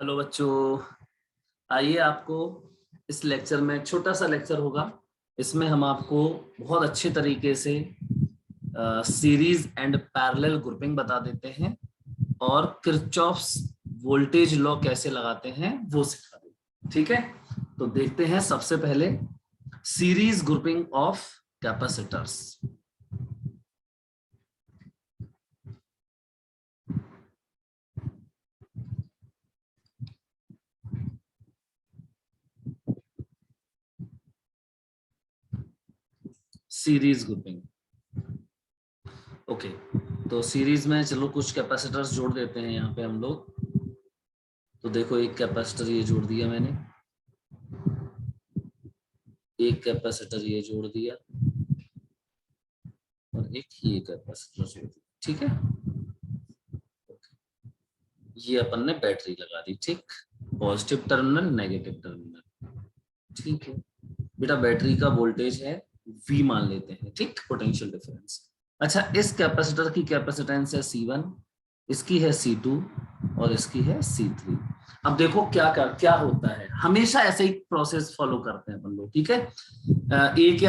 Hello बच्चों, आइए आपको इस लेक्चर में छोटा सा लेक्चर होगा। इसमें हम आपको बहुत अच्छे तरीके से सीरीज एंड पैरेलल ग्रुपिंग बता देते हैं और किरचॉफ्स वोल्टेज लॉ कैसे लगाते हैं वो सिखा देते हैं। ठीक है, तो देखते हैं सबसे पहले series grouping of capacitors. Series grouping, okay. तो सीरीज में चलो कुछ कैपेसिटर्स जोड़ देते हैं यहाँ पे हम लोग। तो देखो, एक कैपेसिटर ये जोड़ दिया मैंने, एक कैपेसिटर ये जोड़ दिया और एक ये कैपेसिटर जोड़ दिया। ठीक है, ये अपन ने बैटरी लगा दी। ठीक, पॉजिटिव टर्मिनल, नेगेटिव टर्मिनल। ठीक है बेटा, बैटरी का वोल्टेज है V मान लेते हैं। ठीक, पोटेंशियल डिफरेंस। अच्छा, इस कैपेसिटर की कैपेसिटेंस है C1, इसकी है C2 और इसकी है C3। अब देखो क्या होता है, हमेशा ऐसे ही प्रोसेस फॉलो करते हैं अपन लोग। ठीक है, एक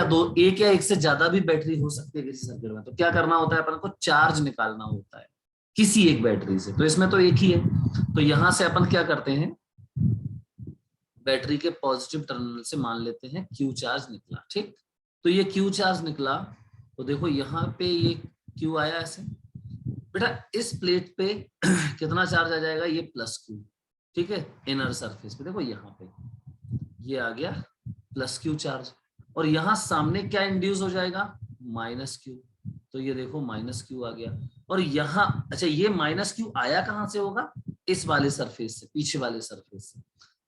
या एक से ज्यादा भी बैटरी हो सकती है किसी सर्किट में। तो क्या करना होता है, अपन को चार्ज निकालना होता है किसी एक बैटरी से। तो इसमें तो एक ही है, तो यहां से अपन क्या करते हैं, बैटरी के पॉजिटिव टर्मिनल से मान लेते हैं Q चार्ज निकला। ठीक, तो ये Q चार्ज निकला, तो देखो यहाँ पे ये Q आया ऐसे। बेटा इस प्लेट पे कितना चार्ज आ जाएगा, ये +Q। ठीक है, इनर सरफेस पे देखो यहाँ पे ये आ गया +Q चार्ज, और यहाँ सामने क्या इंड्यूस हो जाएगा, -Q। तो ये देखो -Q आ गया। और यहाँ अच्छा, ये -Q आया कहाँ से होगा, इस वाले सरफेस से, पीछे वाले सरफेस से।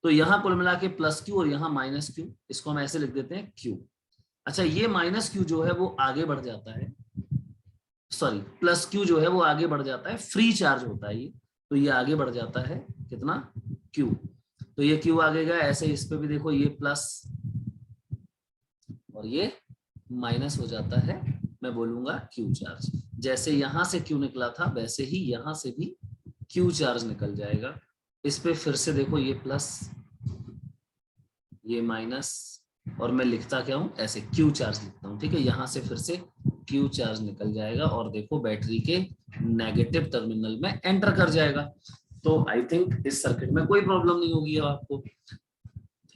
तो यहाँ कुल मिला के +Q और यहाँ -Q, इसको हम ऐसे लिख देते हैं Q। अच्छा, ये -Q जो है वो आगे बढ़ जाता है, सॉरी +Q जो है वो आगे बढ़ जाता है, फ्री चार्ज होता है ये। तो ये आगे बढ़ जाता है कितना, Q। तो ये Q आगे गया ऐसे, इस पे भी देखो ये प्लस और ये माइनस हो जाता है। मैं बोलूंगा Q चार्ज। जैसे यहां से Q निकला था वैसे ही यहां से भी Q चार्ज निकल जाएगा। इस पे फिर से देखो ये प्लस, ये माइनस, और मैं लिखता क्या हूं, ऐसे Q चार्ज लिखता हूं। ठीक है, यहां से फिर से Q चार्ज निकल जाएगा और देखो बैटरी के नेगेटिव टर्मिनल में एंटर कर जाएगा। तो आई थिंक इस सर्किट में कोई प्रॉब्लम नहीं होगी अब आपको।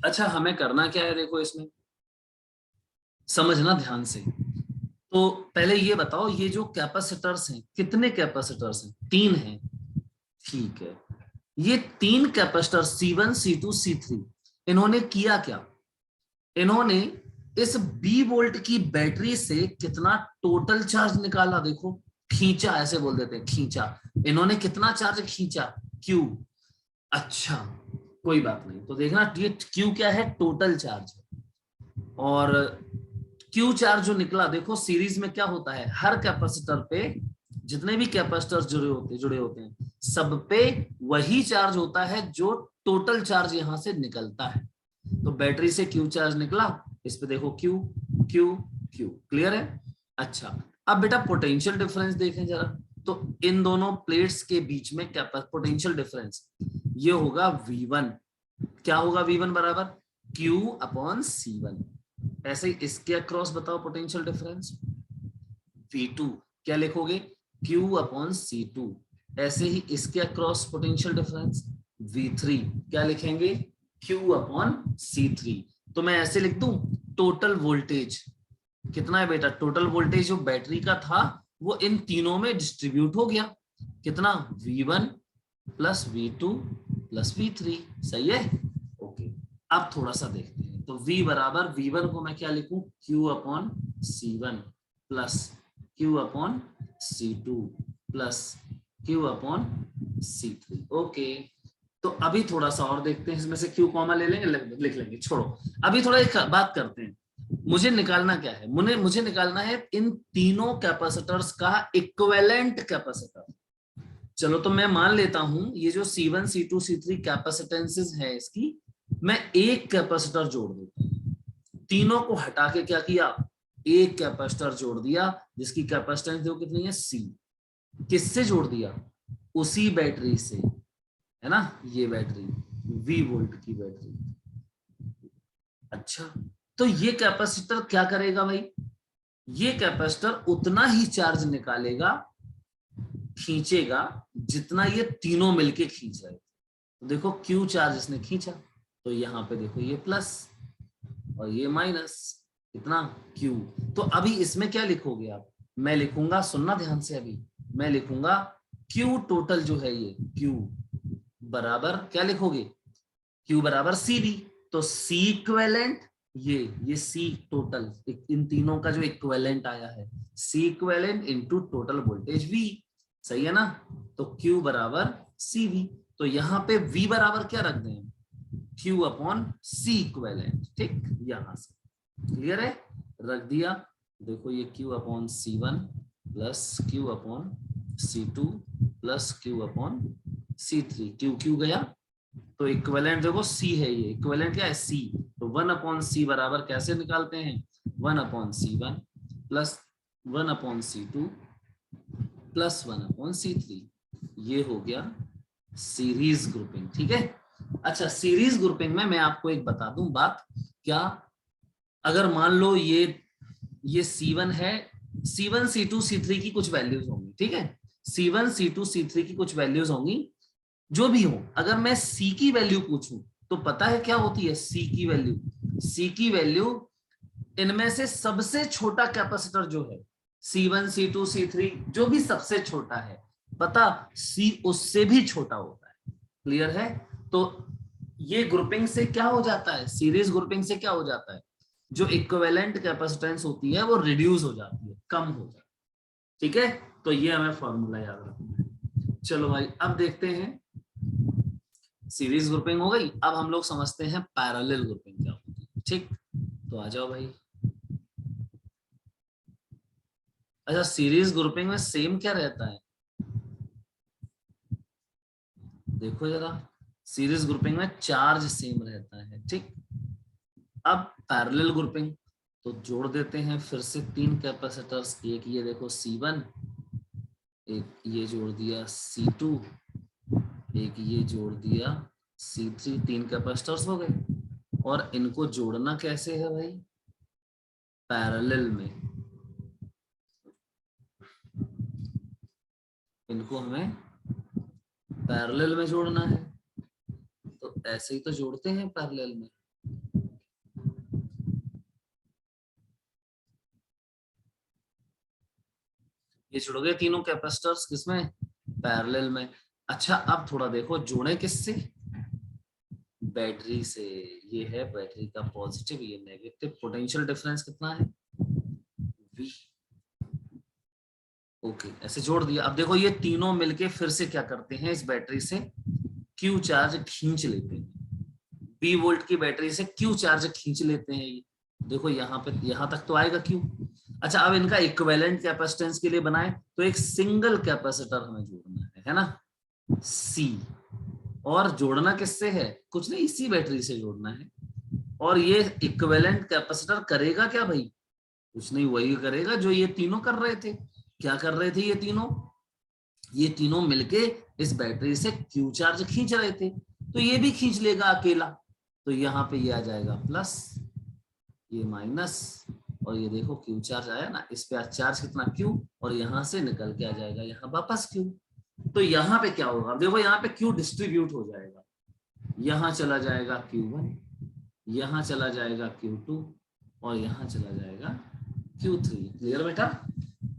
अच्छा, हमें करना क्या है, देखो इसमें समझना ध्यान से। तो पहले ये बताओ, ये जो कैपेसिटर्स हैं, कितने कैपेसिटर्स हैं, 3 हैं। ठीक है, ये 3 कैपेसिटर C1 C2 C3, इन्होंने किया क्या, इन्होंने इस B वोल्ट की बैटरी से कितना टोटल चार्ज निकाला, देखो खींचा, ऐसे बोल देते हैं खींचा। इन्होंने कितना चार्ज खींचा, Q। अच्छा, कोई बात नहीं, तो देखना ये Q क्या है, टोटल चार्ज। और Q चार्ज जो निकला, देखो सीरीज में क्या होता है, हर कैपेसिटर पे जितने भी कैपेसिटर्स जुड़े होते हैं सब पे वही चार्ज होता है जो टोटल चार्ज यहां से निकलता है। तो बैटरी से Q चार्ज निकला, इस पे देखो Q Q Q, क्लियर है। अच्छा, अब बेटा पोटेंशियल डिफरेंस देखें जरा। तो इन दोनों प्लेट्स के बीच में क्या पोटेंशियल डिफरेंस, ये होगा V1। क्या होगा V1 बराबर Q/C1। ऐसे ही इसके अक्रॉस बताओ पोटेंशियल डिफरेंस, V2 क्या लिखोगे, Q/C2। ऐसे ही इसके अक्रॉस पोटेंशियल डिफरेंस V3 क्या लिखेंगे, Q/C3। तो मैं ऐसे लिख दूं, टोटल वोल्टेज कितना है बेटा, टोटल वोल्टेज जो बैटरी का था वो इन तीनों में डिस्ट्रीब्यूट हो गया। कितना, V1 + V2 + V3। सही है, ओके। अब थोड़ा सा देखते हैं, तो V बराबर V1 को मैं क्या लिखूं, Q/C1 + Q/C2 + Q/C3। ओके, तो अभी थोड़ा सा और देखते हैं, इसमें से Q कॉमा ले लेंगे, लिख लेंगे, छोड़ो। अभी थोड़ा एक बात करते हैं, मुझे निकालना क्या है, मुझे निकालना है इन तीनों कैपेसिटर्स का इक्विवेलेंट कैपेसिटर। चलो, तो मैं मान लेता हूं ये जो C1 C2 C3 कैपेसिटेंसेस है इसकी, मैं एक कैपेसिटर जोड़ देता हूं। तीनों को हटा के क्या किया, एक कैपेसिटर जोड़ दिया जिसकी कैपेसिटेंस देखो कितनी है, C। किससे जोड़ दिया, उसी बैटरी से। है ना, ये बैटरी V वोल्ट की बैटरी। अच्छा, तो ये कैपेसिटर क्या करेगा भाई, ये कैपेसिटर उतना ही चार्ज निकालेगा, खींचेगा, जितना ये तीनों मिलके खींच रहे थे। तो देखो Q चार्ज इसने खींचा, तो यहाँ पे देखो ये प्लस और ये माइनस, कितना Q। तो अभी इसमें क्या लिखोगे आप, मैं लिखूंगा, सुनना ध्यान से, अभी मैं लिखूंगा Q टोटल जो है ये Q बराबर क्या लिखोगे, Q बराबर CD। तो C इक्विवेलेंट, ये C टोटल, इन तीनों का जो इक्विवेलेंट आया है, C equivalent into total voltage V, सही है ना। तो Q बराबर CV। तो यहाँ पे V बराबर क्या रख दें, Q अपॉन C इक्विवेलेंट, ठीक, यहां से क्लियर है, रख दिया। देखो ये Q upon C1 plus Q upon C2 plus Q upon C3, Q गया, तो इक्विवेलेंट देखो C है, ये इक्विवेलेंट क्या है C, तो 1 अपॉन C बराबर कैसे निकालते हैं, 1 upon C1 plus 1 upon C2 plus 1 upon C3, ये हो गया सीरीज ग्रुपिंग, ठीक है। अच्छा, सीरीज ग्रुपिंग में मैं आपको एक बता दूं बात, क्या, अगर मान लो ये C1 है, C1 C2 C3 की कुछ वैल्यूज होंगी, ठीक है, C1 C2 C3 की कुछ वैल्यूज होंगी, जो भी हो, अगर मैं C की वैल्यू पूछूं तो पता है क्या होती है C की वैल्यू, C की वैल्यू इनमें से सबसे छोटा कैपेसिटर जो है C1 C2 C3 जो भी सबसे छोटा है, पता C उससे भी छोटा होता है, क्लियर है। तो ये ग्रुपिंग से क्या हो जाता है, सीरीज ग्रुपिंग से क्या हो जाता है, जो इक्विवेलेंट कैपेसिटेंस होती है वो रिड्यूस हो जाती है, कम हो जाती है, ठीक है। तो ये हमें फॉर्मूला याद रखना है। चलो भाई, अब देखते हैं, सीरीज ग्रुपिंग हो गई, अब हम लोग समझते हैं पैरेलल ग्रुपिंग क्या होती है, ठीक। तो आ जाओ भाई। अच्छा, सीरीज ग्रुपिंग में सेम क्या रहता है, देखो जरा, सीरीज ग्रुपिंग में चार्ज सेम रहता है, ठीक। अब पैरेलल ग्रुपिंग, तो जोड़ देते हैं फिर से तीन कैपेसिटर्स, एक ये देखो C1, एक ये जोड़ दिया C2, एक ये जोड़ दिया C3, तीन कैपेसिटर्स हो गए। और इनको जोड़ना कैसे है भाई, पैरेलल में, इनको हमें पैरेलल में जोड़ना है, तो ऐसे ही तो जोड़ते हैं पैरेलल में। ये जुड़ गए तीनों कैपेसिटर्स किसमें, पैरेलल में। अच्छा, अब थोड़ा देखो जोड़े किससे, बैटरी से। ये है बैटरी का पॉजिटिव, ये नेगेटिव, पोटेंशियल डिफरेंस कितना है V। ओके, ऐसे जोड़ दिया। अब देखो ये तीनों मिलके फिर से क्या करते हैं, इस बैटरी से Q चार्ज खींच लेते हैं, 20 वोल्ट की बैटरी से Q चार्ज खींच लेते हैं ये, देखो यहाँ पे, यहाँ तक तो आएगा Q। अच्छा, अब इनका इक्विवेलेंट कैपेसिटेंस के लिए बनाए तो एक सिंगल कैपेसिटर हमें जोड़ना है ना, C। और जोड़ना किससे है, कुछ नहीं, इसी बैटरी से जोड़ना है। और ये इक्विवेलेंट कैपेसिटर करेगा क्या भाई, कुछ नहीं, वही करेगा जो ये तीनों कर रहे थे। क्या कर रहे थे ये तीनों मिलके इस बैटरी से Q चार्ज खींच रहे थे, तो ये भी खींच लेगा अकेला। तो यहाँ पे ये आ जाएगा प्लस, ये माइनस, और ये देखो Q चार्ज आया ना, इस पे चार्ज कितना Q, और यहाँ से निकल के आ जाएगा यहाँ वापस Q। तो यहाँ पे क्या होगा, देखो यहाँ पे Q डिस्ट्रीब्यूट हो जाएगा, यहाँ चला जाएगा Q1, यहाँ चला जाएगा Q2, और यहाँ चला जाएगा Q3। क्लियर बेटा,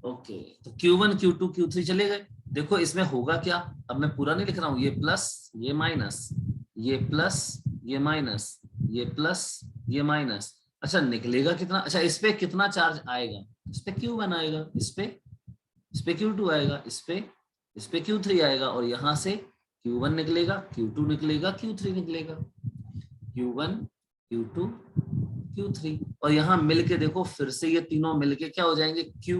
ओके। तो Q1 Q2 Q3 चले गए। देखो इसमें होगा क्या, अब मैं पूरा नहीं लिख रहा हूं, ये प्लस ये माइनस, ये प्लस ये माइनस, ये प्लस ये माइनस। अच्छा, निकलेगा कितना, अच्छा इस पे कितना चार्ज आएगा, इस पे Q1 आएगा, इस पे Q2 आएगा, इस पे Q3 आएगा, और यहां से Q1 निकलेगा, Q2 निकलेगा, Q3 निकलेगा, Q1 Q2 Q3, और यहां मिलके देखो फिर से ये तीनों मिलके क्या हो जाएंगे Q,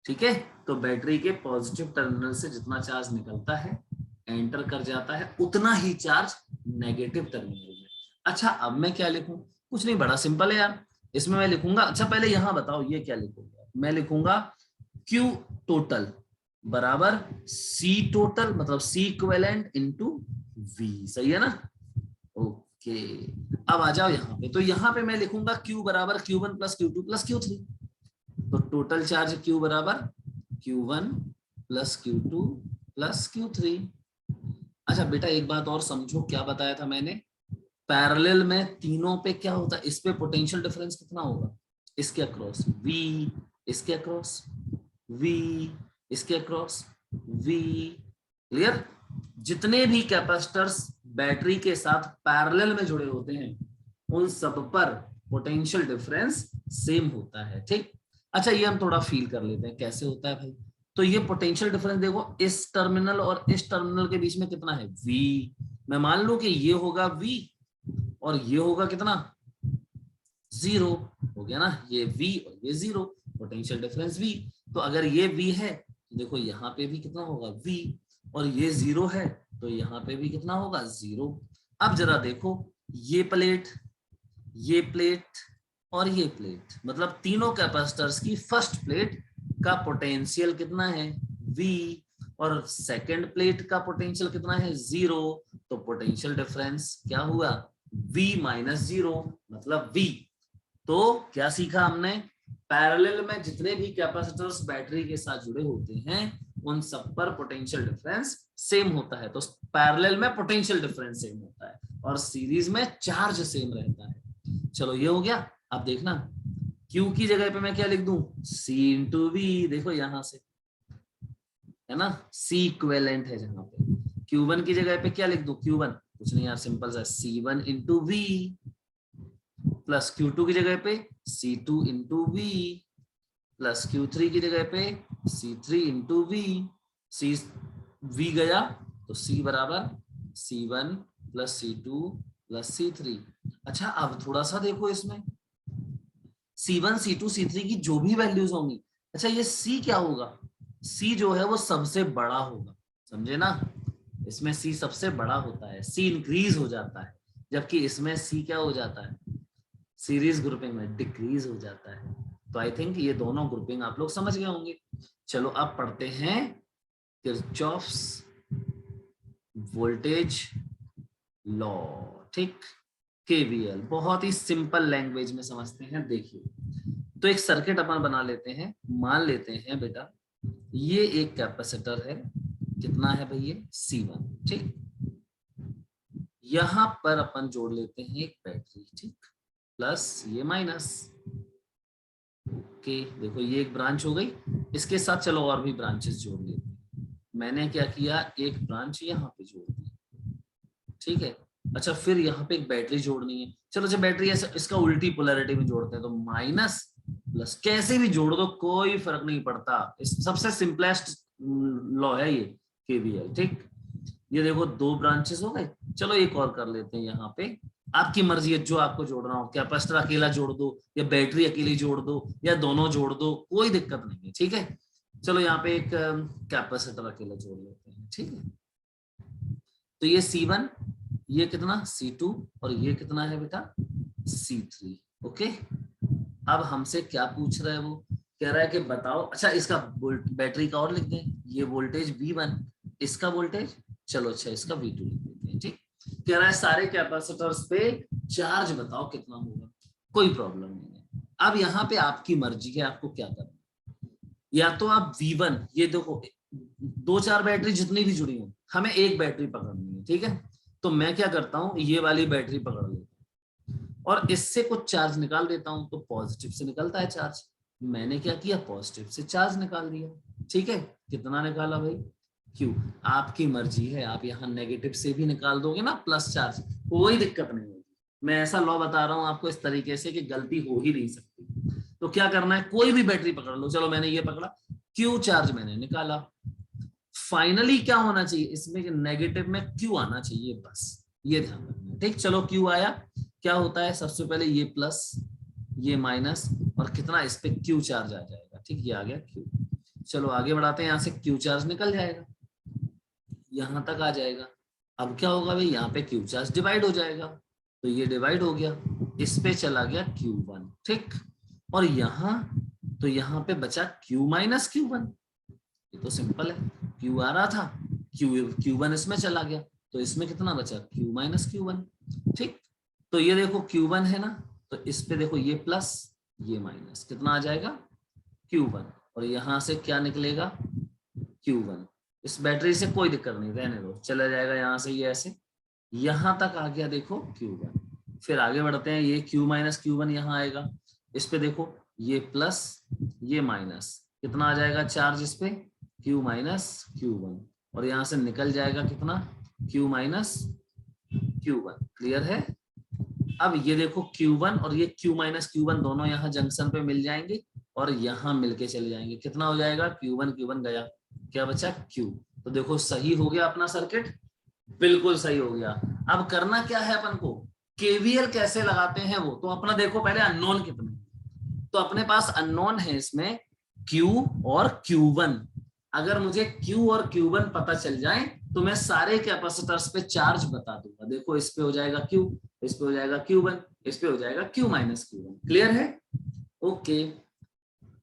ठीक है। तो बैटरी के पॉजिटिव टर्मिनल से जितना चार्ज निकलता है, एंटर कर जाता है, उतना ही चार्ज नेगेटिव टर्मिनल में। अच्छा, अब मैं क्या लिखूं, कुछ नहीं, बड़ा सिंपल है यार, इसमें मैं लिखूंगा, अच्छा पहले यहां बताओ ये क्या लिखूंगा, मैं लिखूंगा Q टोटल, बराबर C टोटल मतलब C इक्विवेलेंट इनटू V, सही है ना। ओके, अब आ जाओ यहाँ पे, तो यहाँ पे मैं लिखूंगा Q बराबर Q1 plus Q2 plus Q3। तो टोटल चार्ज Q बराबर Q1 plus Q2 plus Q3। अच्छा बेटा एक बात और समझो, क्या बताया था मैंने, पैरेलल में तीनों पे क्या होता है, इस पे पोटेंशियल डिफरेंस कितना होगा, इसके अक्रॉस V, इसके अक्रॉस V, इसके अक्रॉस V। क्लियर। जितने भी कैपेसिटर्स बैटरी के साथ पैरेलल में जुड़े होते हैं उन सब पर पोटेंशियल डिफरेंस सेम होता है, ठीक। अच्छा ये हम थोड़ा फील कर लेते हैं कैसे होता है भाई। तो ये पोटेंशियल डिफरेंस देखो, इस टर्मिनल और इस टर्मिनल के बीच में कितना है V। मैं मान लूं कि ये होगा V और ये होगा कितना 0, हो गया ना, ये V और ये 0, पोटेंशियल डिफरेंस V। तो अगर ये V है तो देखो यहाँ पे भी कितना होगा V, और ये 0 है तो यहाँ पे भी कितना होगा 0। अब जरा देखो, ये प्लेट, ये प्लेट और ये प्लेट, मतलब तीनों कैपेसिटर्स की फर्स्ट प्लेट का पोटेंशियल कितना है V, और सेकंड प्लेट का पोटेंशियल कितना है 0। तो पोटेंशियल डिफरेंस क्या हुआ V माइनस 0 मतलब V। तो क्या सीखा हमने, पैरेलल में जितने भी कैपेसिटर्स बैटरी के साथ जुड़े होते हैं उन सब पर पोटेंशियल डिफरेंस सेम होता है। तो पैरेलल में पोटेंशियल डिफरेंस सेम होता है और सीरीज में चार्ज सेम रहता है। चलो ये हो गया। अब देखना Q की जगह पे मैं क्या लिख दूं C इंटू V, देखो यहां से है ना, C इक्विवेलेंट है जहां पे। Q1 की जगह पे क्या लिख दूं Q1, कुछ नहीं यार सिंपल सा C1 into V, plus Q2 की जगह पे C2 into V, plus Q3 की जगह पे C3 into V। C V गया तो C बराबर C1 plus C2 plus C3। अच्छा अब थोड़ा सा देखो इसमें C1 C2 C3 की जो भी वैल्यूज होंगी, अच्छा ये C क्या होगा, C जो है वो सबसे बड़ा होगा, समझे ना। इसमें C सबसे बड़ा होता है, C इंक्रीज हो जाता है, जबकि इसमें C क्या हो जाता है सीरीज ग्रुपिंग में डिक्रीज हो जाता है। तो आई थिंक ये दोनों ग्रुपिंग आप लोग समझ गए होंगे। चलो अब पढ़ते हैं किरचॉफ्स वोल्टेज लॉ, ठीक। केवीएल बहुत ही सिंपल लैंग्वेज में समझते हैं। देखिए तो एक सर्किट अपन बना लेते हैं, मान लेते हैं बेटा ये एक कैपेसिटर है, कितना है भाई ये C1, ठीक। यहां पर अपन जोड़ लेते हैं एक बैटरी, ठीक, प्लस ये माइनस। ओके देखो ये एक ब्रांच हो गई, इसके साथ चलो और भी ब्रांचेस जोड़ लेते हैं। मैंने क्या किया, एक ब्रांच यहाँ पे जोड़ दी, ठीक है। अच्छा फिर यहाँ पे एक बैटरी जोड़नी है, चलो जब बैटरी ऐसा इसका उल्टी पोलैरिटी में जोड़ते हैं तो माइनस प्लस, कैसे भी जोड़ दो कोई फर्क नहीं पड़ता, इस सबसे सिंपलेस्ट लॉ है ये केवीएल, ठीक। ये देखो दो ब्रांचेस हो गए, चलो एक और कर लेते हैं यहाँ पे, आपकी मर्जी है जो आपको जोड़ना हो, कैपेसिटर अकेला जोड़ दो या बैटरी अकेली जोड़ दो या दोनों जोड़ दो, कोई दिक्कत नहीं है, ठीक है। चलो यहाँ पे एक कैपेसिटर अकेला जोड़ लेते हैं, ठीक है। तो ये C1, ये कितना C2 और ये कितना है बेटा C3, ओके। अब हमसे क्या पूछ रहा है, वो कह रहा है कि बताओ, अच्छा इसका बैटरी का और लिख दें, ये वोल्टेज V1, इसका वोल्टेज, चलो अच्छा इसका V2 लिख देते हैं, ठीक। कह रहा है सारे कैपेसिटर्स पे चार्ज बताओ कितना होगा, कोई प्रॉब्लम नहीं है। अब यहाँ पे आपकी मर्जी है आपको क्या करना, या तो आप V1, ये देखो दो चार बैटरी जितनी भी जुड़ी हो, हमें एक बैटरी पकड़नी है, ठीक है। तो मैं क्या करता हूँ, ये वाली बैटरी पकड़ लेता हूँ और इससे कुछ चार्ज निकाल देता हूँ, तो पॉजिटिव से निकलता है चार्ज, मैंने क्या किया पॉजिटिव से चार्ज निकाल दिया, ठीक है। कितना निकाला भाई क्यों, आपकी मर्जी है, आप यहाँ नेगेटिव से भी निकाल दोगे ना प्लस चार्ज, कोई दिक्कत नहीं होगी। मैं ऐसा लॉ बता रहा हूँ आपको इस तरीके से कि गलती हो ही नहीं सकती। तो क्या करना है, कोई भी बैटरी पकड़ लो, चलो मैंने ये पकड़ा, क्यू चार्ज मैंने निकाला, फाइनली क्या होना चाहिए इसमें, नेगेटिव में क्यू आना चाहिए, बस ये ध्यान रखना, ठीक। चलो क्यू आया, क्या होता है सबसे पहले ये प्लस ये माइनस और कितना इस पे क्यू चार्ज आ जाएगा, ठीक, ये आ गया क्यू। चलो आगे बढ़ाते हैं, यहाँ से क्यू चार्ज निकल जाएगा, यहां तक आ जाएगा। अब क्या होगा भाई, यहाँ पे क्यू चार्ज डिवाइड हो जाएगा, तो ये डिवाइड हो गया, इस पे चला गया Q1, ठीक। और यहाँ तो यहाँ पे बचा Q माइनस Q1, ये तो सिंपल है, Q आ रहा था, Q1 इसमें चला गया, तो इसमें कितना बचा, Q माइनस Q1। ठीक, तो ये देखो Q1 है ना, तो इस पे देखो ये प्लस ये माइनस, कितना आ जाएगा Q1, और यहां से क्या निकलेगा Q1। इस बैटरी से कोई दिक्कत नहीं, रहने दो, चला जाएगा यहाँ से, ये ऐसे यहां तक आ गया देखो Q1। फिर आगे बढ़ते हैं, ये Q माइनस Q1 यहाँ आएगा, इस पे देखो ये प्लस ये माइनस, कितना आ जाएगा चार्ज इस पे, Q माइनस Q1, और यहाँ से निकल जाएगा कितना Q माइनस Q1। क्लियर है? अब ये देखो Q1 और ये Q माइनस Q1 दोनों यहाँ जंक्शन पे मिल जाएंगे और यहाँ मिलके चले जाएंगे, कितना हो जाएगा Q1 Q1 गया, क्या बचा Q। तो देखो सही हो गया अपना सर्किट, बिल्कुल सही हो गया। अब करना क्या है अपन को, केवीएल कैसे लगाते हैं वो तो अपना देखो, पहले अननोन कितने, तो अपने पास अननोन है इसमें Q और Q1। अगर मुझे Q और Q1 पता चल जाए तो मैं सारे कैपेसिटर्स पे चार्ज बता दूंगा। देखो इस पे हो जाएगा Q, इस पे हो जाएगा Q1, इस पे हो जाएगा Q माइनस Q1। क्लियर है? ओके,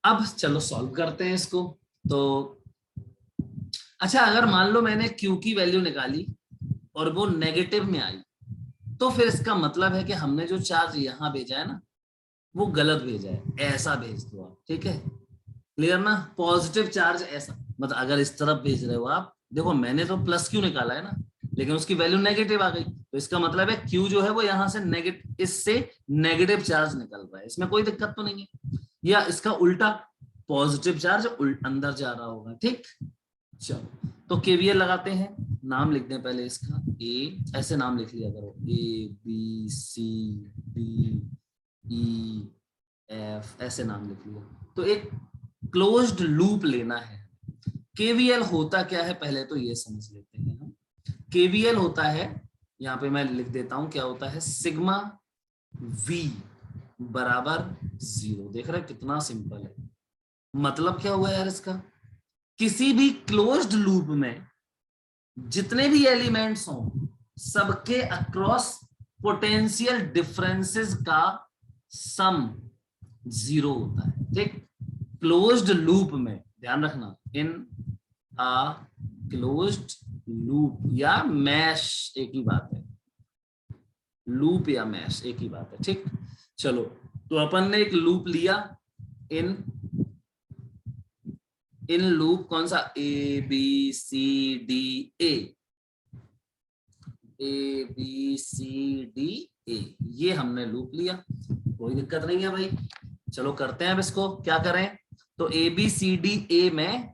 अब चलो सॉल्व करते हैं इसको। तो अच्छा, अगर मान लो मैंने Q की वैल्यू निकाली और वो नेगेटिव में आई, तो फिर इसका मतलब है कि हमने जो चार्ज यहां भेजा है ना वो गलत भेजा है, ऐसा भेज दो आप। ठीक है, क्लियर ना? पॉजिटिव चार्ज ऐसा, मतलब अगर इस तरफ भेज रहे हो आप, देखो मैंने तो प्लस क्यू निकाला है ना, लेकिन उसकी वैल्यू नेगेटिव आ गई, तो इसका मतलब है क्यू जो है वो यहाँ से नेगेटिव, इससे नेगेटिव चार्ज निकल रहा है, इसमें कोई दिक्कत तो नहीं है। या इसका उल्टा, पॉजिटिव चार्ज अंदर जा रहा होगा। ठीक, चलो तो केवीएल लगाते हैं। नाम लिख दें पहले इसका, ए, ऐसे नाम लिख लिया करो, ABCDEF, ऐसे नाम लिख लिया। तो एक क्लोज्ड लूप लेना है। केवीएल होता क्या है पहले तो ये समझ लेते हैं हम। केवीएल होता है, यहाँ पे मैं लिख देता हूं क्या होता है, सिग्मा V बराबर 0। देख रहे कितना सिंपल है। मतलब क्या हुआ यार इसका, किसी भी क्लोज्ड लूप में जितने भी एलिमेंट्स हों सबके अक्रॉस पोटेंशियल डिफरेंसेस का सम 0 होता है। ठीक, क्लोज्ड लूप में ध्यान रखना, इन आ क्लोज्ड लूप या मैश एक ही बात है, लूप या मैश एक ही बात है। ठीक, चलो तो अपन ने एक लूप लिया, इन लूप कौन सा, ABCDA, ABCDA, ये हमने लूप लिया, कोई दिक्कत नहीं है भाई। चलो करते हैं अब इसको, क्या करें, तो ABCDA में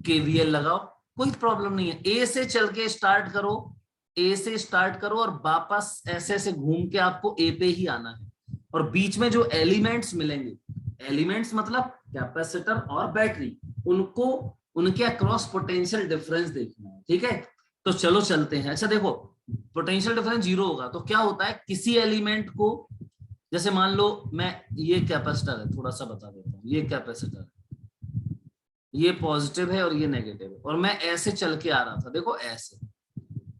केवीएल लगाओ, कोई प्रॉब्लम नहीं है। ए से चल के स्टार्ट करो, ए से स्टार्ट करो और वापस ऐसे ऐसे घूम के आपको ए पे ही आना है, और बीच में जो एलिमेंट्स मिलेंगे, एलिमेंट्स मतलब कैपेसिटर और बैटरी, उनको उनके अक्रॉस पोटेंशियल डिफरेंस देखना है। ठीक है, तो चलो चलते हैं। अच्छा देखो, पोटेंशियल डिफरेंस 0 होगा तो क्या होता है, किसी एलिमेंट को, जैसे मान लो मैं, ये कैपेसिटर है, थोड़ा सा बता देता हूँ, ये कैपेसिटर है, ये पॉजिटिव है और ये नेगेटिव है, और मैं ऐसे चल के आ रहा था, देखो ऐसे,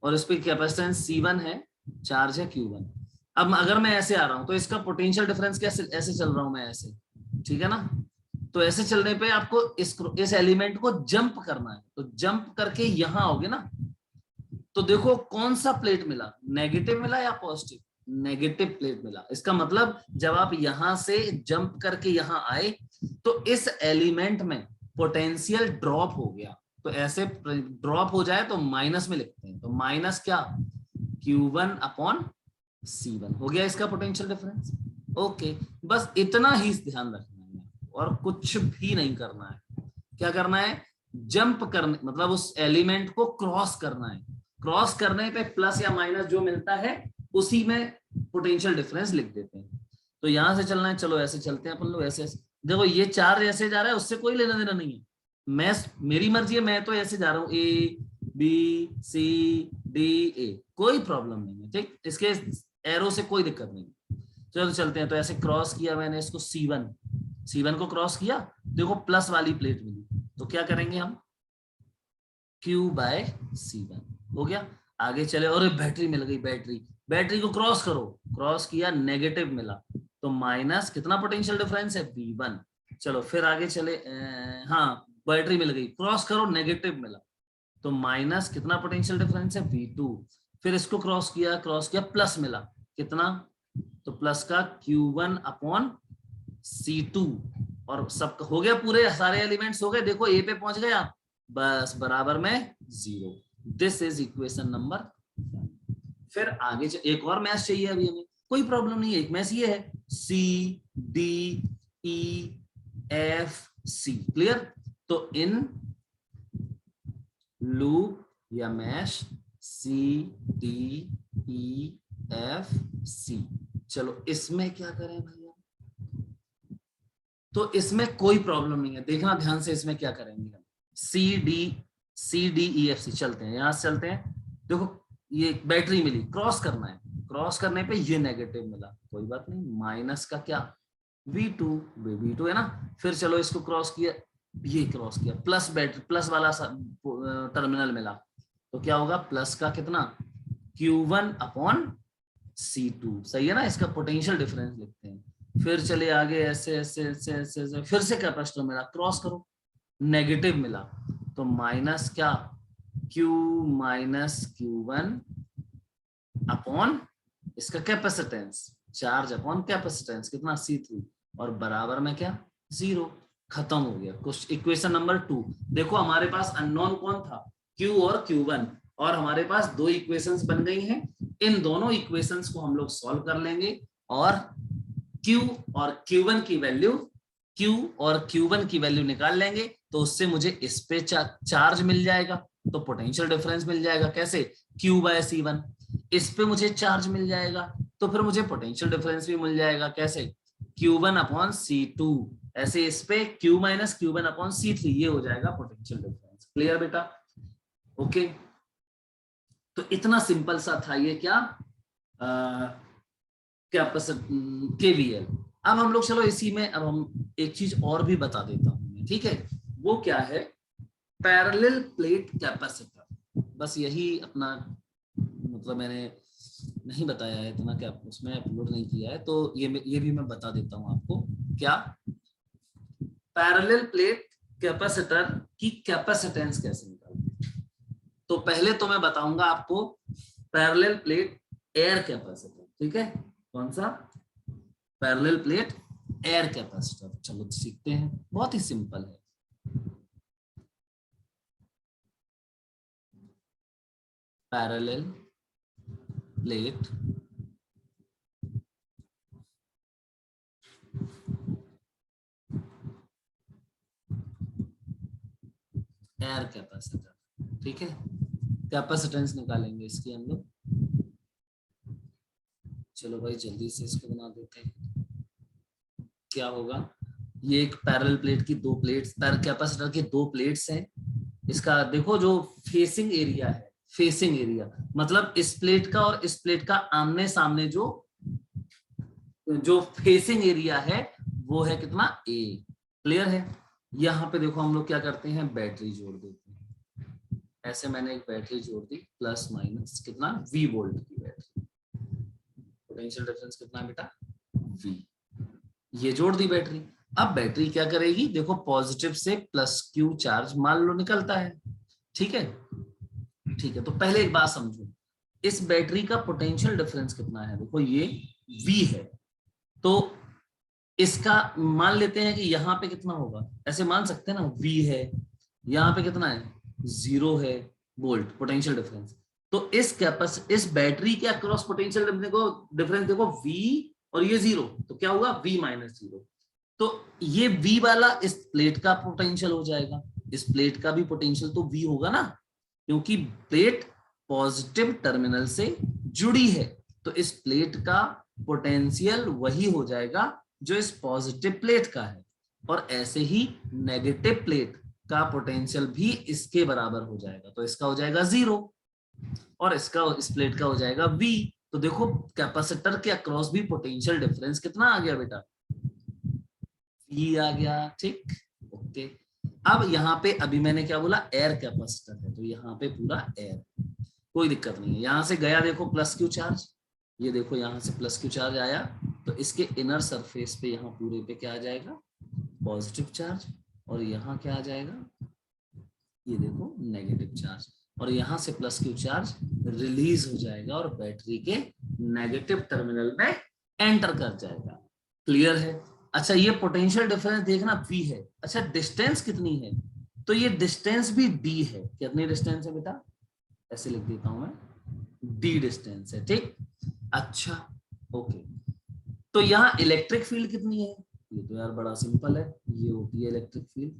और इस पे कैपेसिटेंस C1 है, चार्ज है Q1। अब अगर मैं ऐसे आ रहा हूं तो इसका पोटेंशियल डिफरेंस कैसे, ऐसे चल रहा हूं मैं ऐसे, ठीक है ना? तो ऐसे चलने पे आपको इस एलिमेंट को जंप करना है, तो जंप करके यहां आओगे ना, तो देखो कौन सा प्लेट मिला, नेगेटिव मिला या पॉजिटिव, नेगेटिव प्लेट मिला। इसका मतलब जब आप यहां से जंप करके यहां आए तो इस एलिमेंट में पोटेंशियल ड्रॉप हो गया, तो ऐसे ड्रॉप हो जाए तो माइनस में लिखते हैं, तो माइनस क्या, Q1 अपॉन C1 हो गया इसका पोटेंशियल डिफरेंस। ओके, बस इतना ही ध्यान रखना है और कुछ भी नहीं करना है। क्या करना है, जंप करने, मतलब उस एलिमेंट को क्रॉस करना है, क्रॉस करने पे प्लस या माइनस जो मिलता है उसी में पोटेंशियल डिफरेंस लिख देते हैं। तो यहां से चलना है, चलो ऐसे चलते हैं अपन लोग, ऐसे ऐसे देखो, ये चार्ज ऐसे जा रहा है, उससे कोई लेना देना नहीं है, मैं, मेरी मर्जी है, मैं तो ऐसे जा रहा हूँ, ABCDA, कोई प्रॉब्लम नहीं है। ठीक, इसके एरो से कोई दिक्कत नहीं। चलो चलते हैं, तो ऐसे क्रॉस किया मैंने इसको, C1 को क्रॉस किया, देखो प्लस वाली प्लेट मिली, तो क्या करेंगे हम, Q/C1 हो गया। आगे चले, और बैटरी मिल गई, बैटरी को क्रॉस करो, क्रॉस किया, नेगेटिव मिला, तो माइनस, कितना पोटेंशियल डिफरेंस है, V1। चलो फिर आगे चले, हाँ बैटरी मिल गई, क्रॉस करो नेगेटिव मिला, तो माइनस कितना पोटेंशियल डिफरेंस है V2, फिर इसको क्रॉस किया प्लस मिला कितना, तो प्लस का Q1 अपॉन C2, और सब हो गया, पूरे सारे एलिमेंट्स हो गए, देखो ए पे पहुंच गया, बस बराबर में 0। This is equation number. फिर आगे एक और मैच चाहिए अभी हमें, कोई प्रॉब्लम नहीं है, एक मैच ये है CDEFC, क्लियर। तो इन लूप या मैश CDEFC, चलो इसमें क्या करें भैया, तो इसमें कोई प्रॉब्लम नहीं है, देखना ध्यान से इसमें क्या करेंगे हम। CDEFC चलते हैं, यहां से चलते हैं, देखो ये बैटरी मिली, क्रॉस करना है, क्रॉस करने पे ये नेगेटिव मिला, कोई बात नहीं, माइनस का क्या V2 है ना, फिर चलो इसको क्रॉस किया, ये क्रॉस किया, प्लस बैटरी प्लस वाला टर्मिनल मिला, तो क्या होगा, प्लस का कितना Q1 अपॉन C2, सही है ना, इसका पोटेंशियल डिफरेंस लिखते हैं। फिर चले आगे ऐसे ऐसे ऐसे ऐसे, ऐसे फिर से कैपेसिटर मिला, क्रॉस करो, नेगेटिव मिला, तो माइनस क्या Q माइनस Q1 अपॉन इसका कैपेसिटेंस, चार्ज अपॉन कैपेसिटेंस कितना C3, और बराबर में क्या 0, खत्म हो गया। कुछ इक्वेशन नंबर 2, देखो हमारे पास अननोन कौन था, Q और Q1, और हमारे पास दो इक्वेशंस बन गई हैं, इन दोनों इक्वेशंस को हम लोग सॉल्व कर लेंगे, और Q और Q1 की वैल्यू निकाल लेंगे, तो उससे मुझे इस पे चार्ज मिल जाएगा, तो पोटेंशियल डिफरेंस मिल जाएगा, कैसे Q/C1, इस पे मुझे चार्ज मिल जाएगा, तो फिर मुझे पोटेंशियल डिफरेंस भी मिल जाएगा, कैसे Q1 अपॉन C2, ऐसे इस पे Q minus Q1 upon C3, ये हो जाएगा पोटेंशियल डिफरेंस। क्लियर बेटा, ओके। तो इतना सिंपल सा था ये क्या, KVL। अब हम लोग चलो इसी में, अब हम एक चीज और भी बता देता हूं, ठीक है, वो क्या है, पैरेलल प्लेट कैपेसिटर। बस यही अपना, मतलब मैंने नहीं बताया है इतना, क्या उसमें अपलोड नहीं किया है, तो ये भी मैं बता देता हूं आपको, क्या पैरेलल प्लेट कैपेसिटर की कैपेसिटेंस कैसे निकालते हैं। तो पहले तो मैं बताऊंगा आपको पैरेलल प्लेट एयर कैपेसिटर, ठीक है, कौन सा, पैरेलल प्लेट एयर कैपेसिटर, चलो सीखते हैं, बहुत ही सिंपल है। पैरेलल प्लेट एयर कैपेसिटर, ठीक है, कैपेसिटेंस निकालेंगे इसकी हम लोग, चलो भाई जल्दी से इसको बना देते हैं। क्या होगा, ये एक पैरेलल प्लेट की दो प्लेट्स, कैपेसिटर की दो प्लेट्स हैं, इसका देखो जो फेसिंग एरिया है, फेसिंग एरिया मतलब इस प्लेट का और इस प्लेट का आमने सामने जो फेसिंग एरिया है वो है कितना A, क्लियर है। यहाँ पे देखो हम लोग क्या करते हैं, बैटरी जोड़ देते हैं, ऐसे मैंने एक बैटरी जोड़ दी, प्लस माइनस कितना V वोल्ट की बैटरी, पोटेंशियल डिफरेंस कितना बेटा V, ये जोड़ दी बैटरी। अब बैटरी क्या करेगी, देखो पॉजिटिव से प्लस Q चार्ज मान लो निकलता है, ठीक है, ठीक है, तो पहले एक बात समझो, इस बैटरी का पोटेंशियल डिफरेंस कितना है, देखो ये V है, तो इसका मान लेते हैं कि यहाँ पे कितना होगा, ऐसे मान सकते हैं ना, V है, यहाँ पे कितना है 0 है वोल्ट पोटेंशियल डिफरेंस, तो इस बैटरी के अक्रॉस पोटेंशियल डिफरेंस देखो V और ये 0, तो क्या हुआ V माइनस 0, तो ये V वाला इस प्लेट का पोटेंशियल हो जाएगा, इस प्लेट का भी पोटेंशियल तो V होगा ना, क्योंकि प्लेट पॉजिटिव टर्मिनल से जुड़ी है, तो इस प्लेट का पोटेंशियल वही हो जाएगा जो इस पॉजिटिव प्लेट का है, और ऐसे ही नेगेटिव प्लेट का पोटेंशियल भी इसके बराबर हो जाएगा, तो इसका हो जाएगा 0 और इसका इस प्लेट का हो जाएगा V। तो देखो कैपेसिटर के अक्रॉस भी पोटेंशियल डिफरेंस कितना आ गया बेटा, V आ गया, ठीक, ओके। अब यहाँ पे अभी मैंने क्या बोला, एयर कैपेसिटर है, तो यहाँ पे पूरा एयर, कोई दिक्कत नहीं है, यहाँ से गया देखो प्लस Q चार्ज, ये देखो यहाँ से प्लस Q चार्ज आया, तो इसके इनर सरफेस पे यहाँ पूरे पे क्या आ जाएगा पॉजिटिव चार्ज, और यहाँ क्या आ जाएगा ये देखो नेगेटिव चार्ज, और यहां से प्लस क्यू चार्ज रिलीज हो जाएगा और बैटरी के नेगेटिव टर्मिनल में एंटर कर जाएगा। क्लियर है? अच्छा, ये पोटेंशियल डिफरेंस देखना V है। अच्छा, डिस्टेंस कितनी है? तो ये डिस्टेंस भी D है। कितनी डिस्टेंस है बेटा? ऐसे लिख देता हूं मैं, D डिस्टेंस है। ठीक, अच्छा, ओके। तो यहाँ इलेक्ट्रिक फील्ड कितनी है? ये तो यार बड़ा सिंपल है, ये होती है इलेक्ट्रिक फील्ड,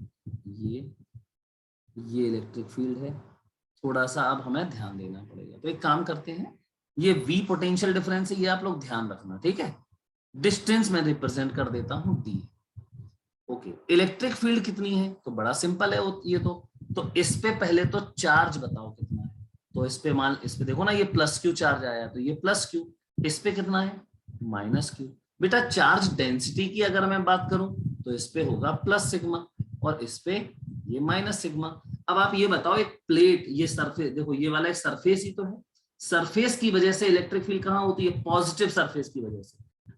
ये इलेक्ट्रिक फील्ड है। थोड़ा सा अब हमें ध्यान देना पड़ेगा, तो एक काम करते हैं, ये V पोटेंशियल डिफरेंस है, ये आप लोग ध्यान रखना, ठीक है। डिस्टेंस में रिप्रेजेंट कर देता हूं D। ओके, इलेक्ट्रिक फील्ड कितनी है? तो बड़ा सिंपल है ये तो इस पे पहले तो चार्ज बताओ कितना है। तो इस पे देखो ना, ये प्लस क्यू चार्ज आया, तो ये प्लस क्यू, इस पे कितना है? Minus Q. बेटा चार्ज डेंसिटी की अगर मैं बात करूं तो इस पे होगा प्लस सिग्मा, और इस पे ये माइनस सिग्मा। अब आप ये बताओ, एक प्लेट, ये सरफेस देखो, ये वाला एक सरफेस ही तो है। सरफेस की वजह से इलेक्ट्रिक फील्ड कहां होती है? पॉजिटिव सरफेस की वजह से,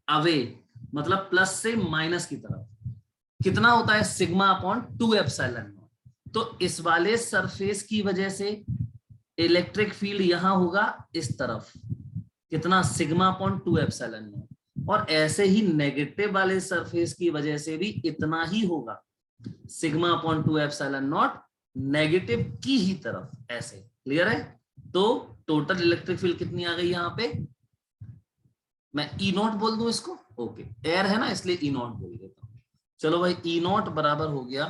अवे, मतलब प्लस से माइनस की तरफ। कितना होता है? Sigma upon 2 epsilon not. तो इस वाले सरफेस की वजह से इलेक्ट्रिक फील्ड यहां होगा इस तरफ, कितना? Sigma upon 2 epsilon not. और ऐसे ही नेगेटिव वाले सरफेस की वजह से भी इतना ही होगा, sigma upon 2 epsilon not, negative की ही तरफ, ऐसे। क्लियर है? तो टोटल इलेक्ट्रिक फील्ड कितनी आ गई यहां पे? मैं ई नॉट बोल दूं इसको, ओके, एयर है ना इसलिए ई नॉट बोल देता हूं। चलो भाई, ई नॉट बराबर हो गया,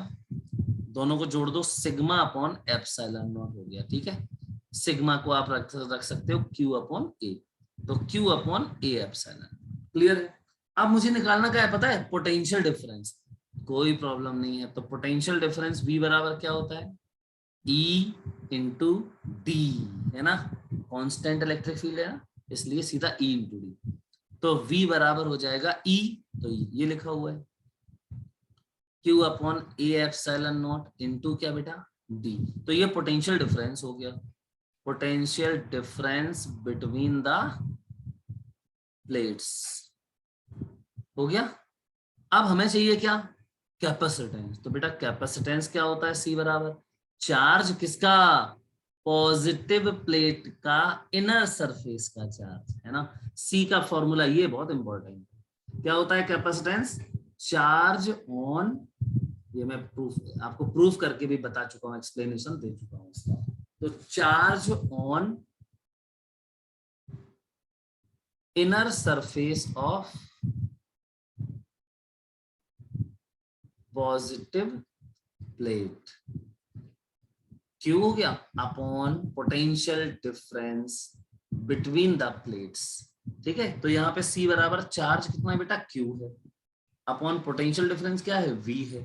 दोनों को जोड़ दो, सिग्मा अपॉन एप्सिलॉन नॉट हो गया। ठीक है, सिग्मा को आप रख सकते हो क्यू अपॉन ए, तो Q upon A epsilon. Clear है? अब मुझे निकालना क्या है पता है? Potential difference. कोई प्रॉब्लम नहीं है, तो पोटेंशियल डिफरेंस V बराबर क्या होता है? E इंटू डी, है ना, कांस्टेंट इलेक्ट्रिक फील्ड है ना, इसलिए सीधा E इंटू डी। तो V बराबर हो जाएगा E, तो ये लिखा हुआ है Q upon A epsilon not into क्या बेटा? D। तो ये पोटेंशियल डिफरेंस हो गया, potential difference between the plates हो गया। अब हमें चाहिए क्या? कैपेसिटेंस। तो बेटा कैपेसिटेंस क्या होता है? C बराबर चार्ज किसका? पॉजिटिव प्लेट का इनर सरफेस का चार्ज, है ना। C का फॉर्मूला ये बहुत इंपॉर्टेंट है। क्या होता है कैपेसिटेंस? चार्ज ऑन, ये मैं आपको प्रूफ करके भी बता चुका हूं, एक्सप्लेनेशन दे चुका हूं इसका। तो charge on inner surface of positive plate, क्यों हो गया? Upon potential difference between the plates. ठीक है, तो यहाँ पे C बराबर चार्ज कितना है बेटा? Q है, अपॉन पोटेंशियल डिफरेंस क्या है? V है।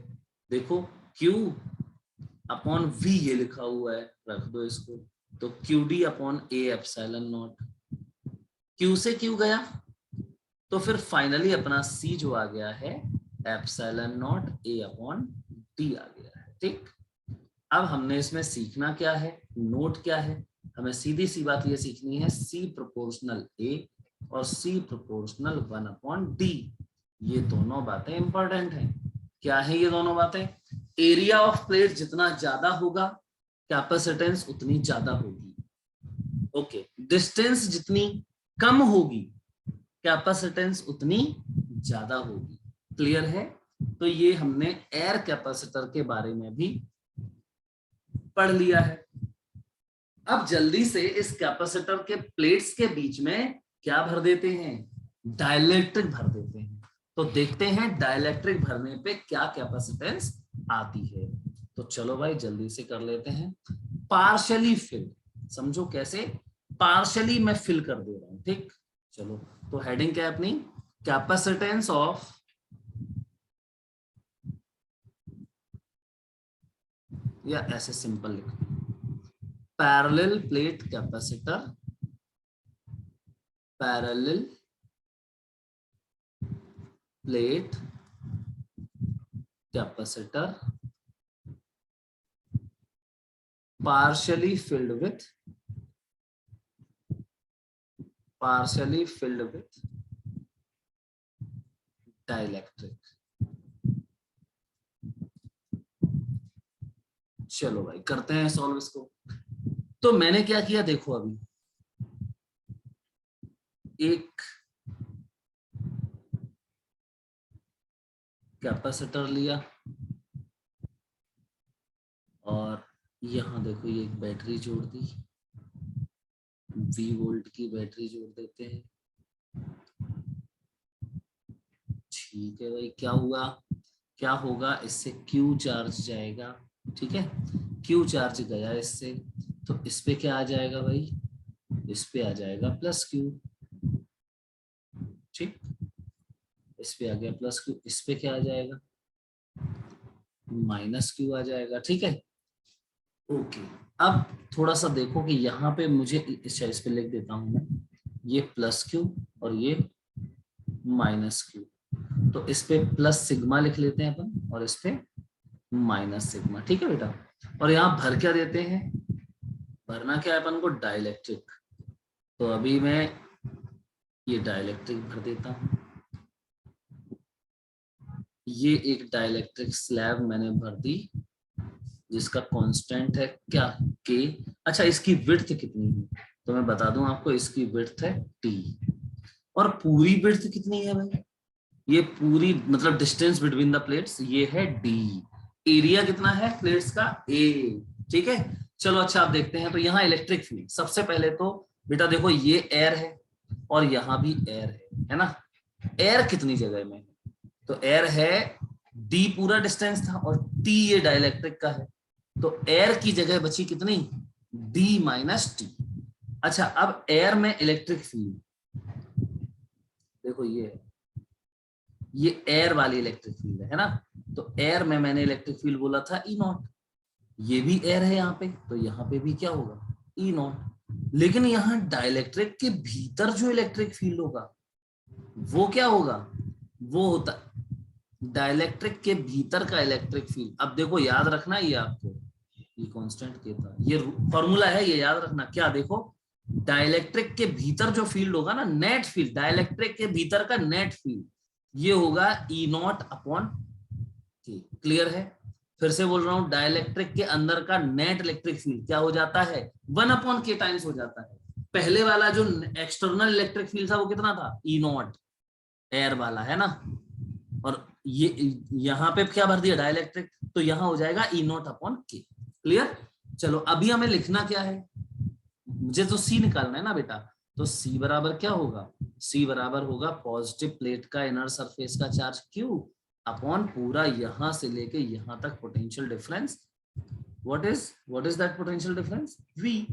देखो Q अपॉन V ये लिखा हुआ है, रख दो इसको, तो QD upon A epsilon not. Q से Q गया, तो फिर फाइनली अपना C जो आ गया है epsilon not A upon D आ गया है। ठीक, अब हमने इसमें सीखना क्या है, नोट क्या है? हमें सीधी सी बात ये सीखनी है, C प्रोपोर्शनल A और C प्रोपोर्शनल 1 अपॉन D। ये दोनों बातें इंपॉर्टेंट हैं। क्या है ये दोनों बातें? एरिया ऑफ प्लेट जितना ज्यादा होगा, कैपेसिटेंस उतनी ज्यादा होगी। ओके, डिस्टेंस जितनी कम होगी, कैपेसिटेंस उतनी ज्यादा होगी। क्लियर है? तो ये हमने एयर कैपेसिटर के बारे में भी पढ़ लिया है। अब जल्दी से इस कैपेसिटर के प्लेट्स के बीच में क्या भर देते हैं? डाइलेक्ट्रिक भर देते हैं। तो देखते हैं डाइलेक्ट्रिक भरने पे क्या कैपेसिटेंस आती है। तो चलो भाई जल्दी से कर लेते हैं। पार्शियली फिल, समझो कैसे? पार्शियली मैं फिल कर दे रहा हूं। ठीक, चलो, तो हेडिंग क्या है अपनी? कैपेसिटेंस ऑफ, या ऐसे सिंपल लिखो, parallel plate capacitor, parallel plate capacitor partially filled with dielectric। चलो भाई करते हैं सॉल्व इसको। तो मैंने क्या किया देखो, अभी एक कैपेसिटर लिया और यहाँ देखो ये एक बैटरी जोड़ दी, 20 वोल्ट की बैटरी जोड़ देते हैं। ठीक है भाई, क्या हुआ, क्या होगा, इससे Q चार्ज जाएगा। ठीक है, Q चार्ज गया इससे, तो इस पे क्या आ जाएगा भाई, इस पे आ जाएगा प्लस Q। ठीक, इस पे आ गया प्लस Q, इस पे क्या आ जाएगा, माइनस Q आ जाएगा। ठीक है, ओके। अब थोड़ा सा देखो कि यहाँ पे मुझे इस पे लिख देता हूँ मैं, ये प्लस Q और ये माइनस Q। तो इस पे प्लस सिग्मा लिख लेते हैं अपन और इस पे माइनस सिग्मा। ठीक है बेटा, और यहाँ भर क्या देते हैं, भरना क्या है अपन को, डाइलेक्ट्रिक। तो अभी मैं ये डाइलेक्ट्रिक भर देता हूँ, ये एक डाइलेक्ट्रिक स्लैब मैंने भर दी जिसका कांस्टेंट है क्या, के। अच्छा, इसकी विड्थ कितनी है, तो मैं बता दूं आपको, इसकी विड्थ है टी। और पूरी विड्थ कितनी है भाई, ये पूरी मतलब डिस्टेंस बिटवीन द प्लेट्स ये है डी। एरिया कितना है प्लेट्स का, ए। ठीक है, चलो अच्छा आप देखते हैं। तो यहाँ इलेक्ट्रिक फील्ड, सबसे पहले तो बेटा देखो ये एयर है और यहाँ भी एयर है ना। एयर कितनी जगह में, तो एयर है डी पूरा डिस्टेंस था और टी ये डाइलेक्ट्रिक का है, तो एयर की जगह बची कितनी, डी माइनस टी। अच्छा, अब एयर में इलेक्ट्रिक फील्ड देखो, ये है, ये एयर वाली इलेक्ट्रिक फील्ड है ना। तो एयर में मैंने इलेक्ट्रिक फील्ड बोला था ई नॉट, ये भी एयर है यहाँ पे, तो यहाँ पे भी क्या होगा, ई नॉट। लेकिन यहाँ डाइलेक्ट्रिक के भीतर जो इलेक्ट्रिक फील्ड होगा वो क्या होगा, वो होता डाइलेक्ट्रिक के भीतर का इलेक्ट्रिक फील्ड। अब देखो याद रखना, ये आपको ये कांस्टेंट के था, ये फॉर्मूला है, ये याद रखना। क्या देखो, डाइलेक्ट्रिक के भीतर जो फील्ड होगा ना, नेट फील्ड, डाइलेक्ट्रिक के भीतर का नेट फील्ड ये होगा ई नॉट अपॉन के। क्लियर है, फिर से बोल रहा हूं, डाइलेक्ट्रिक के अंदर का नेट इलेक्ट्रिक फील्ड क्या हो जाता है, 1 अपॉन के टाइम्स हो जाता है। पहले वाला जो एक्सटर्नल इलेक्ट्रिक फील्ड था वो कितना था, ई नॉट, एयर वाला है ना। और ये यहाँ पे क्या भर दिया, डाइलेक्ट्रिक, तो यहाँ हो जाएगा ई नॉट अपॉन के। क्लियर, चलो अभी हमें लिखना क्या है, मुझे तो सी निकालना है ना बेटा। तो सी बराबर क्या होगा, सी बराबर होगा पॉजिटिव प्लेट का इनर सरफेस का चार्ज Q अपॉन पूरा यहां से लेके यहां तक potential difference. What is that potential difference, V।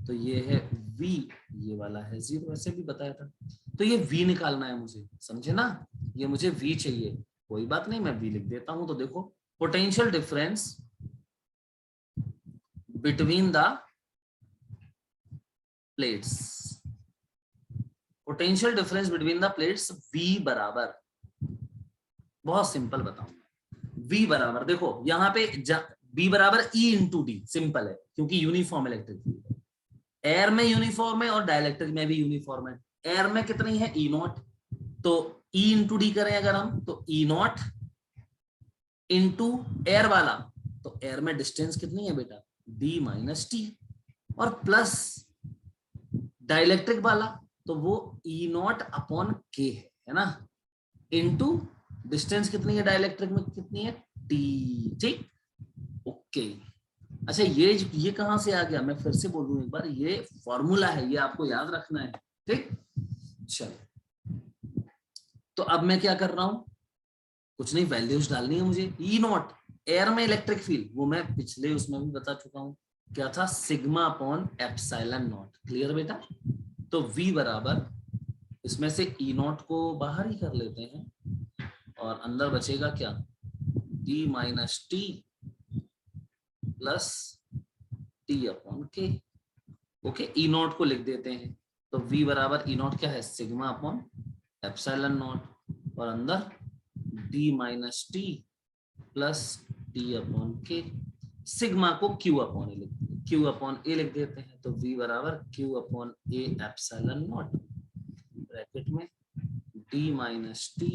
तो ये है V, ये वाला है 0, वैसे भी बताया था। तो ये V निकालना है मुझे, समझे ना, ये मुझे V चाहिए। कोई बात नहीं, मैं V लिख देता हूं। तो देखो, potential difference between the plates, potential difference between the plates V बराबर, बहुत सिंपल बताऊं, V बराबर देखो यहाँ पे V बराबर E इंटू डी, सिंपल है क्योंकि यूनिफॉर्म इलेक्ट्रिक फील्ड है। एयर में यूनिफॉर्म है और डाइलेक्ट्रिक में भी यूनिफॉर्म है। एयर में कितनी है, ई नॉट, तो E इंटू डी करें अगर हम, तो ई नॉट इंटू एयर वाला, तो एयर में डिस्टेंस कितनी है बेटा, डी माइनस टी, और प्लस डाइलेक्ट्रिक वाला तो वो ई नॉट अपॉन के है ना, इनटू डिस्टेंस कितनी है डाइलेक्ट्रिक में, कितनी है, टी। ठीक, ओके। अच्छा, ये कहां से आ गया, मैं फिर से बोल दूं एक बार, ये फॉर्मूला है, ये आपको याद रखना है। ठीक, चलो तो अब मैं क्या कर रहा हूं, कुछ नहीं, वैल्यूज डालनी है मुझे। ई नॉट एयर में इलेक्ट्रिक फील्ड, वो मैं पिछले उसमें भी बता चुका हूं, क्या था, sigma upon epsilon not. Clear बेटा, तो V बराबर, इसमें से ई नॉट को बाहर ही कर लेते हैं और अंदर बचेगा क्या, D minus T plus T upon के। ओके, ई नॉट को लिख देते हैं, तो V बराबर ई नॉट क्या है, सिग्मा अपॉन एप्सिलॉन नॉट, और अंदर D minus T plus T upon के। सिग्मा को Q अपॉन ए लिख देते हैं, तो V बराबर Q upon A epsilon not bracket में D minus T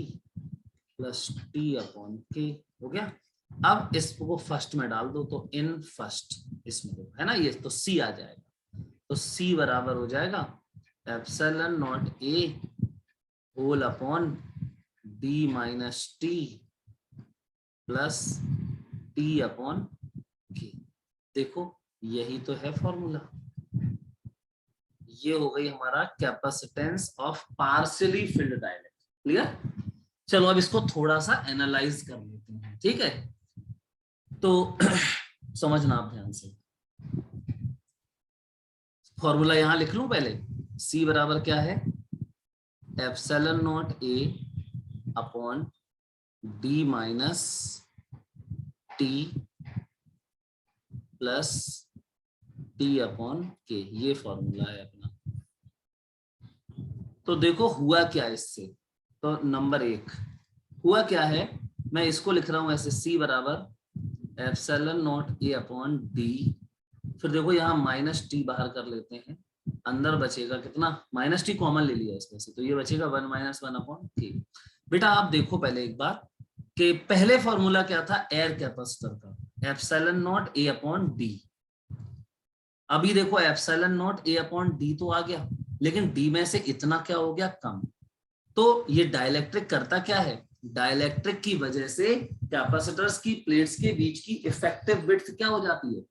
plus T upon के। हो गया, अब इसको फर्स्ट में डाल दो, तो इन फर्स्ट इसमें दो, है ना, ये तो सी आ जाएगा। तो सी बराबर हो जाएगा epsilon naught A whole upon D minus T plus T upon K. देखो यही तो है फॉर्मूला, ये हो गई हमारा capacitance of partially field dielectric. Clear? चलो अब इसको थोड़ा सा एनालाइज कर लेते हैं, ठीक है? तो समझना आप ध्यान से, फॉर्मूला यहां लिख लूं पहले। C बराबर क्या है, एप्सिलॉन नॉट ए upon D minus T plus T upon के, ये फॉर्मूला है अपना। तो देखो हुआ क्या इससे, तो नंबर 1 हुआ क्या है, मैं इसको लिख रहा हूं ऐसे, C बराबर एप्सिलॉन नॉट ए अपॉन डी, फिर देखो यहाँ माइनस टी बाहर कर लेते हैं, अंदर बचेगा कितना, माइनस टी कॉमन ले लिया इसमें से, तो ये बचेगा 1 माइनस 1 अपॉन के। बेटा आप देखो पहले एक बार कि पहले फॉर्मूला क्या था एयर कैपेसिटर का, एप्सिलॉन नॉट ए अपॉन डी। अभी देखो एप्सिलॉन नॉट ए अपॉन डी तो आ गया, लेकिन डी में से इतना क्या हो गया, कम। तो ये डाइलेक्ट्रिक करता क्या है, डाइलेक्ट्रिक की वजह से कैपेसिटर्स की प्लेट्स के बीच की इफेक्टिव विड्थ क्या हो जाती है,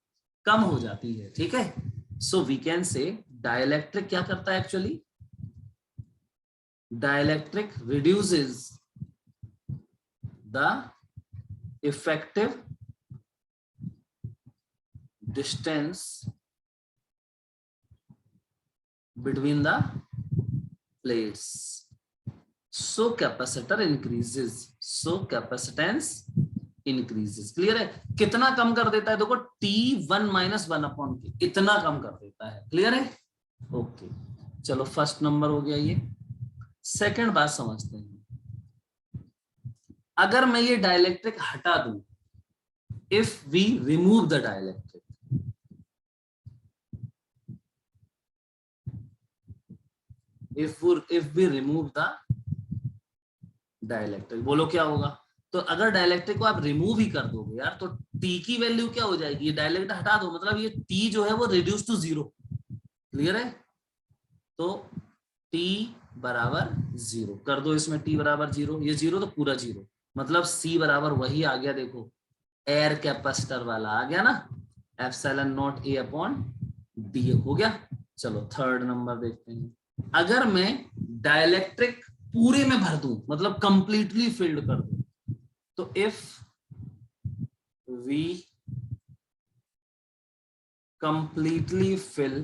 कम हो जाती है, ठीक है? So we can say dielectric क्या करता है actually, dielectric reduces the effective distance between the plates, so capacitor increases, so capacitance increases. Clear है? कितना कम कर देता है, देखो T1 माइनस 1 अपॉन के, इतना कम कर देता है। क्लियर है? ओके, चलो फर्स्ट नंबर हो गया ये। सेकंड बात समझते हैं, अगर मैं ये डाइलेक्ट्रिक हटा दूं, if we remove the dielectric, if we remove the dielectric, बोलो क्या होगा? तो अगर डाइलेक्ट्रिक को आप रिमूव ही कर दोगे यार, तो T की वैल्यू क्या हो जाएगी, ये डाइलेक्ट्रिक हटा दो, मतलब ये T जो है वो रिड्यूस टू 0। क्लियर है? तो T बराबर 0 कर दो, इसमें T बराबर 0, ये 0 तो पूरा 0, मतलब C बराबर वही आ गया, देखो एयर कैपेसिटर वाला आ गया ना, एप्सिलॉन नॉट ए अपॉन डी हो गया। चलो थर्ड नंबर देखते हैं, अगर मैं डाइलेक्ट्रिक पूरे में भर दूं, मतलब कंप्लीटली फिल्ड कर दूं, तो if we completely fill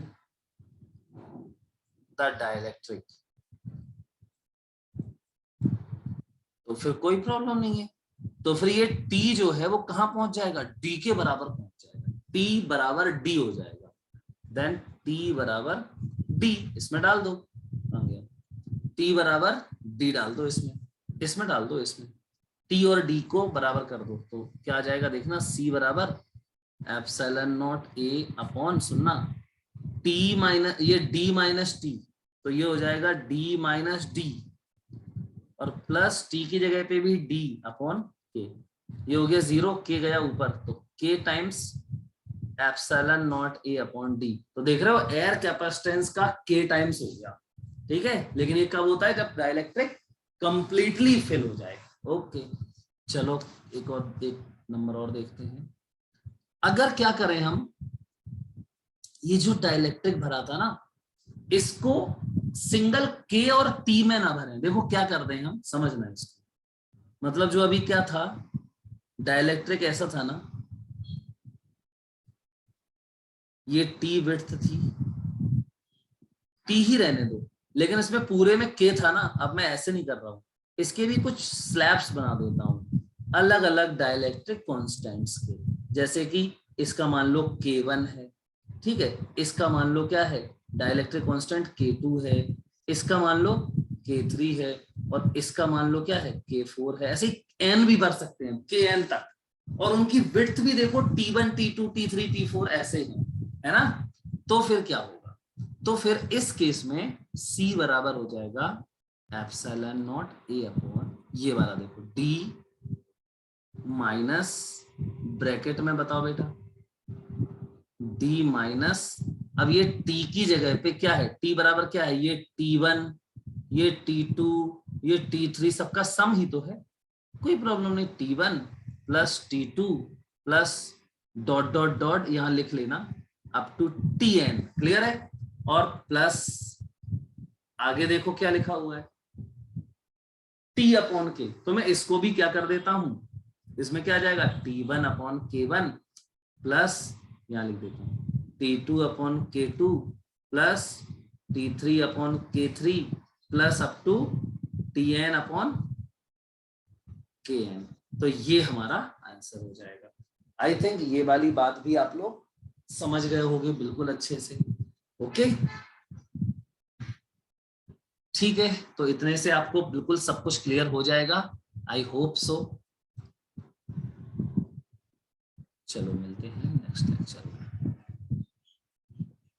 the dielectric, तो फिर कोई प्रॉब्लम नहीं है, तो फिर ये T जो है वो कहां पहुंच जाएगा, D के बराबर पहुंच जाएगा, T बराबर D हो जाएगा। देन T बराबर D इसमें डाल दो, T बराबर D डाल दो, इसमें डाल दो, इसमें T और D को बराबर कर दो, तो क्या आ जाएगा देखना, C बराबर एप्सिलॉन नॉट ए अपॉन, सुनना, T माइनस ये D माइनस T, तो ये हो जाएगा D माइनस D, और प्लस T की जगह पे भी D अपॉन K, ये हो गया 0, K गया ऊपर, तो K टाइम्स एप्सिलॉन नॉट ए अपॉन डी। तो देख रहे हो एयर कैपेसिटेंस का K टाइम्स हो गया, ठीक है? लेकिन ये कब होता है, जब डाइलेक्ट्रिक कंप्लीटली फिल हो जाए। ओके, चलो एक नंबर और देखते हैं, अगर क्या करें हम, ये जो डाइलेक्ट्रिक भरा था ना, इसको सिंगल K और T में ना भरें। देखो क्या कर रहे हैं हम, समझना इसको, मतलब जो अभी क्या था, डाइलेक्ट्रिक ऐसा था ना, ये T विड्थ थी, T ही रहने दो, लेकिन इसमें पूरे में K था ना, अब मैं ऐसे नहीं कर रहा हूं, इसके भी कुछ स्लैब्स बना देता हूं अलग अलग डाइलेक्ट्रिक कांस्टेंट्स के, जैसे कि इसका मान लो K1 है, ठीक है, इसका मान लो क्या है, डाइलेक्ट्रिक कांस्टेंट K2 है, इसका मान लो K3 है, और इसका मान लो क्या है, K4 है, ऐसे n भी भर सकते हैं Kn तक, और उनकी विड्थ भी देखो T1 T2 T3 T4 ऐसे है ना? तो फिर क्या होगा, तो फिर इस केस में C बराबर हो जाएगा एप्सिलॉन नॉट ए अपॉन, ये वाला देखो D माइनस ब्रैकेट में बताओ बेटा डी माइनस, अब ये टी की जगह पे क्या है, टी बराबर क्या है, ये T1, ये T2, ये T3 सबका सम ही तो है, कोई प्रॉब्लम नहीं। T1 plus T2 plus dot dot dot यहां लिख लेना अप टू Tn, क्लियर है। और प्लस आगे देखो क्या लिखा हुआ है T अपॉन के, तो मैं इसको भी क्या कर देता हूं, इसमें क्या आ जाएगा T1 अपॉन K1 प्लस यहां लिख देता हूं T2 upon K2 plus T3 upon K3 plus up to Tn upon Kn। तो ये हमारा आंसर हो जाएगा। आई थिंक ये वाली बात भी आप लोग समझ गए होंगे बिल्कुल अच्छे से। ओके ठीक है, तो इतने से आपको बिल्कुल सब कुछ क्लियर हो जाएगा, आई होप सो। चलो मिलते हैं नेक्स्ट लेक्चर में।